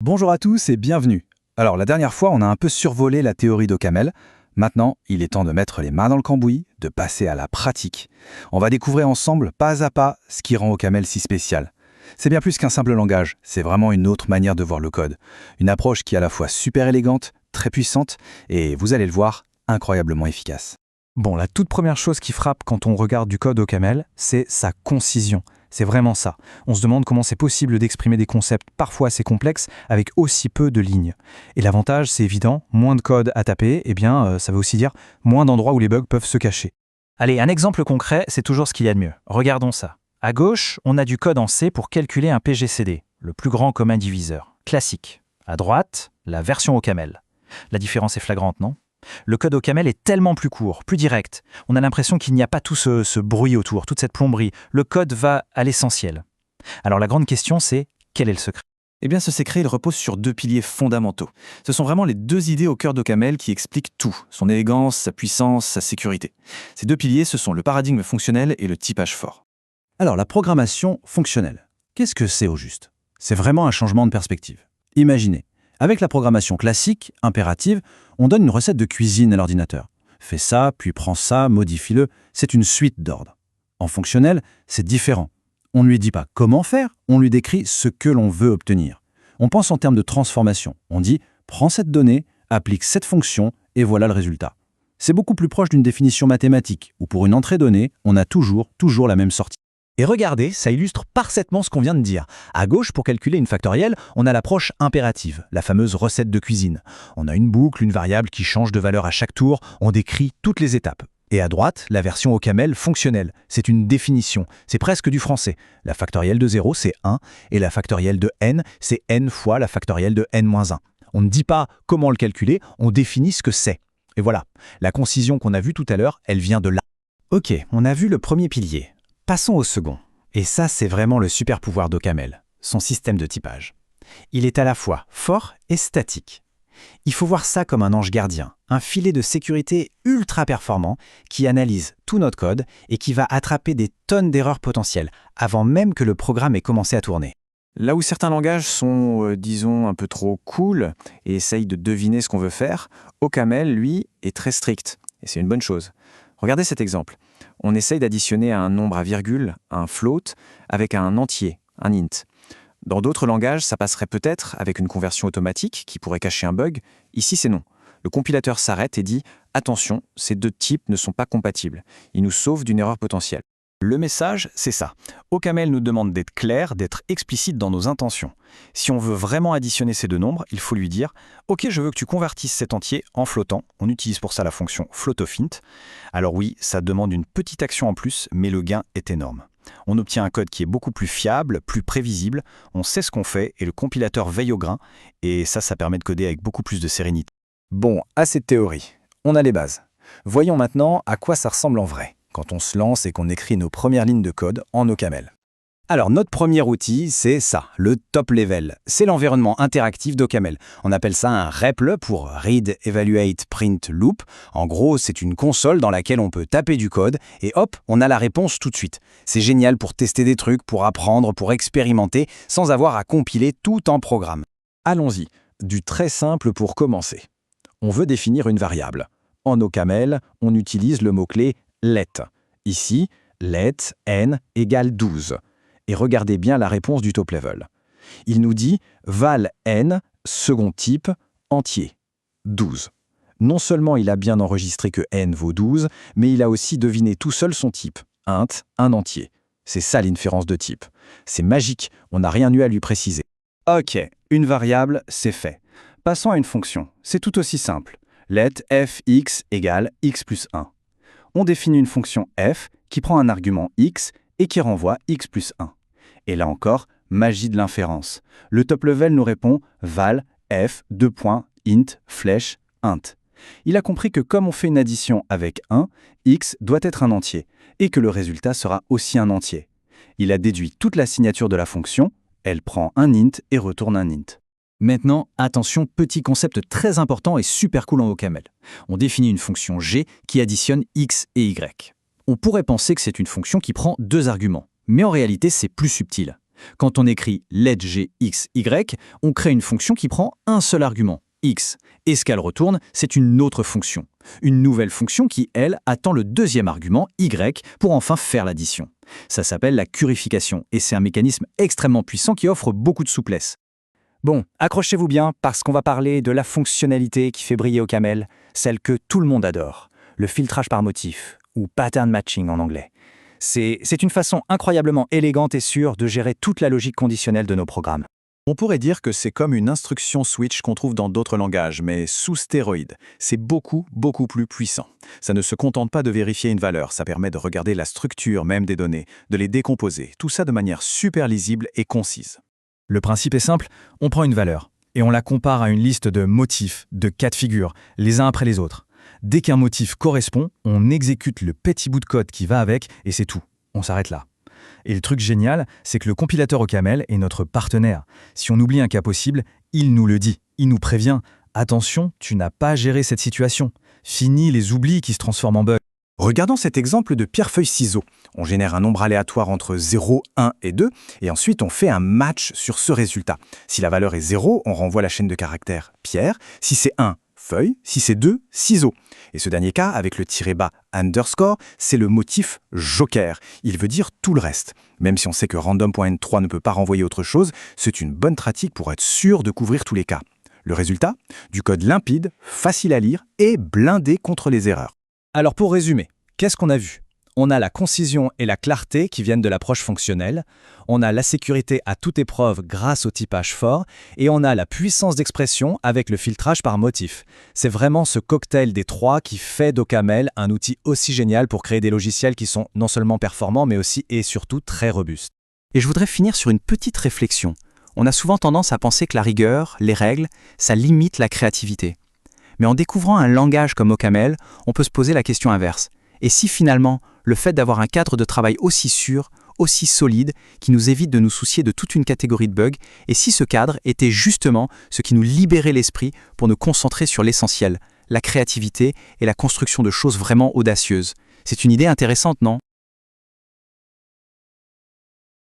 Bonjour à tous et bienvenue. Alors la dernière fois, on a un peu survolé la théorie d'Ocamel. Maintenant, il est temps de mettre les mains dans le cambouis, de passer à la pratique. On va découvrir ensemble, pas à pas, ce qui rend Ocamel si spécial. C'est bien plus qu'un simple langage, c'est vraiment une autre manière de voir le code. Une approche qui est à la fois super élégante, très puissante et, vous allez le voir, incroyablement efficace. Bon, la toute première chose qui frappe quand on regarde du code Ocamel, c'est sa concision. C'est vraiment ça. On se demande comment c'est possible d'exprimer des concepts parfois assez complexes avec aussi peu de lignes. Et l'avantage, c'est évident, moins de code à taper, ça veut aussi dire moins d'endroits où les bugs peuvent se cacher. Allez, un exemple concret, c'est toujours ce qu'il y a de mieux. Regardons ça. À gauche, on a du code en C pour calculer un PGCD, le plus grand commun diviseur, classique. À droite, la version Ocamel. La différence est flagrante, non ? Le code Ocamel est tellement plus court, plus direct. On a l'impression qu'il n'y a pas tout ce bruit autour, toute cette plomberie. Le code va à l'essentiel. Alors la grande question, c'est quel est le secret ? Eh bien, ce secret, il repose sur deux piliers fondamentaux. Ce sont vraiment les deux idées au cœur d'Ocamel qui expliquent tout, son élégance, sa puissance, sa sécurité. Ces deux piliers, ce sont le paradigme fonctionnel et le typage fort. Alors la programmation fonctionnelle, qu'est-ce que c'est au juste ? C'est vraiment un changement de perspective. Imaginez, avec la programmation classique, impérative, on donne une recette de cuisine à l'ordinateur. Fais ça, puis prends ça, modifie-le, c'est une suite d'ordres. En fonctionnel, c'est différent. On ne lui dit pas comment faire, on lui décrit ce que l'on veut obtenir. On pense en termes de transformation. On dit « prends cette donnée, applique cette fonction et voilà le résultat ». C'est beaucoup plus proche d'une définition mathématique, où pour une entrée donnée, on a toujours la même sortie. Et regardez, ça illustre parfaitement ce qu'on vient de dire. À gauche, pour calculer une factorielle, on a l'approche impérative, la fameuse recette de cuisine. On a une boucle, une variable qui change de valeur à chaque tour, on décrit toutes les étapes. Et à droite, la version Ocamel fonctionnelle. C'est une définition, c'est presque du français. La factorielle de 0, c'est 1, et la factorielle de n, c'est n fois la factorielle de n-1. On ne dit pas comment le calculer, on définit ce que c'est. Et voilà, la concision qu'on a vue tout à l'heure, elle vient de là. Ok, on a vu le premier pilier. Passons au second. Et ça, c'est vraiment le super pouvoir d'Ocamel, son système de typage. Il est à la fois fort et statique. Il faut voir ça comme un ange gardien, un filet de sécurité ultra performant qui analyse tout notre code et qui va attraper des tonnes d'erreurs potentielles avant même que le programme ait commencé à tourner. Là où certains langages sont, disons, un peu trop cool et essayent de deviner ce qu'on veut faire, Ocamel, lui, est très strict. Et c'est une bonne chose. Regardez cet exemple. On essaye d'additionner un nombre à virgule, un float, avec un entier, un int. Dans d'autres langages, ça passerait peut-être avec une conversion automatique qui pourrait cacher un bug. Ici, c'est non. Le compilateur s'arrête et dit « Attention, ces deux types ne sont pas compatibles. Il nous sauve d'une erreur potentielle. » Le message, c'est ça. Ocamel nous demande d'être clair, d'être explicite dans nos intentions. Si on veut vraiment additionner ces deux nombres, il faut lui dire « Ok, je veux que tu convertisses cet entier en flottant ». On utilise pour ça la fonction floatOfInt. Alors oui, ça demande une petite action en plus, mais le gain est énorme. On obtient un code qui est beaucoup plus fiable, plus prévisible, on sait ce qu'on fait et le compilateur veille au grain, et ça permet de coder avec beaucoup plus de sérénité. Bon, assez de théorie. On a les bases. Voyons maintenant à quoi ça ressemble en vrai, quand on se lance et qu'on écrit nos premières lignes de code en Ocamel. Alors, notre premier outil, c'est ça, le top level. C'est l'environnement interactif d'Ocamel. On appelle ça un REPL pour Read, Evaluate, Print, Loop. En gros, c'est une console dans laquelle on peut taper du code et hop, on a la réponse tout de suite. C'est génial pour tester des trucs, pour apprendre, pour expérimenter, sans avoir à compiler tout en programme. Allons-y, du très simple pour commencer. On veut définir une variable. En Ocamel, on utilise le mot-clé let. Ici, let n égale 12. Et regardez bien la réponse du top level. Il nous dit val n, second type, entier, 12. Non seulement il a bien enregistré que n vaut 12, mais il a aussi deviné tout seul son type, int, un entier. C'est ça l'inférence de type. C'est magique, on n'a rien eu à lui préciser. Ok, une variable, c'est fait. Passons à une fonction, c'est tout aussi simple. Let f(x) égale x plus 1. On définit une fonction f qui prend un argument x et qui renvoie x plus 1. Et là encore, magie de l'inférence. Le top level nous répond val f int flèche int. Il a compris que comme on fait une addition avec 1, x doit être un entier, et que le résultat sera aussi un entier. Il a déduit toute la signature de la fonction, elle prend un int et retourne un int. Maintenant, attention, petit concept très important et super cool en Ocamel. On définit une fonction g qui additionne x et y. On pourrait penser que c'est une fonction qui prend deux arguments, mais en réalité c'est plus subtil. Quand on écrit let g x, y, on crée une fonction qui prend un seul argument, x. Et ce qu'elle retourne, c'est une autre fonction. Une nouvelle fonction qui, elle, attend le deuxième argument, y, pour enfin faire l'addition. Ça s'appelle la curification, et c'est un mécanisme extrêmement puissant qui offre beaucoup de souplesse. Bon, accrochez-vous bien parce qu'on va parler de la fonctionnalité qui fait briller OCaml, celle que tout le monde adore, le filtrage par motif, ou pattern matching en anglais. C'est une façon incroyablement élégante et sûre de gérer toute la logique conditionnelle de nos programmes. On pourrait dire que c'est comme une instruction switch qu'on trouve dans d'autres langages, mais sous stéroïdes. C'est beaucoup plus puissant. Ça ne se contente pas de vérifier une valeur, ça permet de regarder la structure même des données, de les décomposer, tout ça de manière super lisible et concise. Le principe est simple, on prend une valeur, et on la compare à une liste de motifs, de cas de figure, les uns après les autres. Dès qu'un motif correspond, on exécute le petit bout de code qui va avec, et c'est tout. On s'arrête là. Et le truc génial, c'est que le compilateur OCaml est notre partenaire. Si on oublie un cas possible, il nous le dit, il nous prévient. Attention, tu n'as pas géré cette situation. Fini les oublis qui se transforment en bugs. Regardons cet exemple de pierre-feuille-ciseaux. On génère un nombre aléatoire entre 0, 1 et 2, et ensuite on fait un match sur ce résultat. Si la valeur est 0, on renvoie la chaîne de caractères pierre. Si c'est 1, feuille. Si c'est 2, ciseaux. Et ce dernier cas, avec le tiré-bas underscore, c'est le motif joker. Il veut dire tout le reste. Même si on sait que random.n3 ne peut pas renvoyer autre chose, c'est une bonne pratique pour être sûr de couvrir tous les cas. Le résultat? Du code limpide, facile à lire et blindé contre les erreurs. Alors pour résumer, qu'est-ce qu'on a vu? On a la concision et la clarté qui viennent de l'approche fonctionnelle, on a la sécurité à toute épreuve grâce au typage fort, et on a la puissance d'expression avec le filtrage par motif. C'est vraiment ce cocktail des trois qui fait d'OCaml un outil aussi génial pour créer des logiciels qui sont non seulement performants, mais aussi et surtout très robustes. Et je voudrais finir sur une petite réflexion. On a souvent tendance à penser que la rigueur, les règles, ça limite la créativité. Mais en découvrant un langage comme OCaml, on peut se poser la question inverse. Et si finalement, le fait d'avoir un cadre de travail aussi sûr, aussi solide, qui nous évite de nous soucier de toute une catégorie de bugs, et si ce cadre était justement ce qui nous libérait l'esprit pour nous concentrer sur l'essentiel, la créativité et la construction de choses vraiment audacieuses? C'est une idée intéressante, non ?